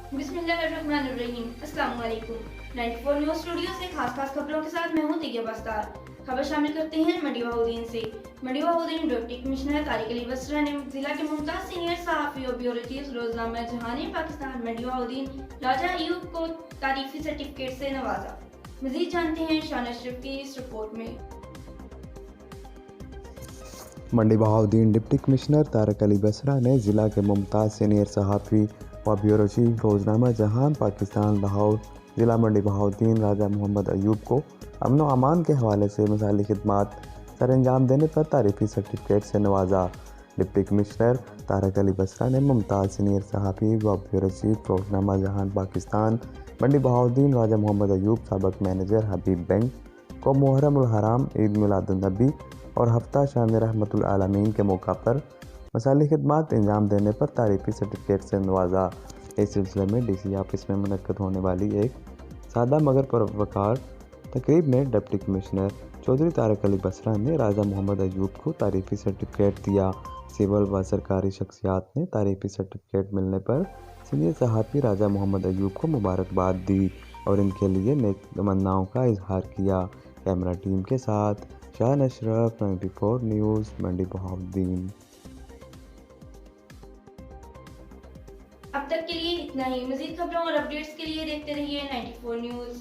बिस्मिल्लाहिर्रहमानिर्रहीम। अस्सलाम वालेकुम। 94 न्यूज़ स्टूडियो से खास खबरों के साथ मैं हूं तिया बस्तार। खबर शामिल करते हैं मंडी बहाउद्दीन से। मंडी बहाउद्दीन डिप्टी कमिश्नर तारिक अली बसरा ने जिला के मुमताज सीनियर सहाफ़ी और ब्यूरो चीफ रोजनामा जहान पाकिस्तान मंडी बहाउद्दीन राजा अयूब को तारीफी सर्टिफिकेट से नवाजा। मजीद जानते हैं शान अशरफ की इस रिपोर्ट में। मंडी बहाउद्दीन डिप्टी कमिश्नर तारिक अली बसरा ने ज़िला के मुमताज़ सीनियर सहाफ़ी व ब्यूरो चीफ रोजनामा जहान पाकिस्तान लाहौर ज़िला मंडी बहाउद्दीन राजा मोहम्मद अयूब को अमन व अमान के हवाले से मिसाली खिदमात सर अंजाम देने पर तारीफी सर्टिफिकेट से नवाजा। डिप्टी कमिश्नर तारिक अली बसरा ने मुमताज़ सीनियर सहाफ़ी व ब्यूरो चीफ रोजनामा जहान पाकिस्तान मंडी बहाउद्दीन राजा मोहम्मद अयूब सबक मैनेजर हबीब बैंक को मुहर्रम उल हराम ईद मिलादुन नबी और हफ्ता शाम रहमतुल आलमीन के मौका पर मसाली खिदमात इंजाम देने पर तारीफी सर्टिफिकेट से नवाजा। इस सिलसिले में DC ऑफिस में मुनक्कद होने वाली एक सादा मगर परवकार तकरीब में डिप्टी कमिश्नर चौधरी तारिक अली बसरा ने राजा मोहम्मद अयूब को तारीफी सर्टिफिकेट दिया। सिविल व सरकारी शख्सियात ने तारीफी सर्टिफिकेट मिलने पर सीनियर सहाफ़ी राजा मोहम्मद अयूब को मुबारकबाद दी और इनके लिए नेक तमन्नाओं का इजहार किया। कैमरा टीम के साथ शान अशरफ, 94 न्यूज़, मंडी बहाउद्दीन। अब तक के लिए इतना ही। मजीद खबरों और अपडेट्स के लिए देखते रहिए 94 न्यूज़।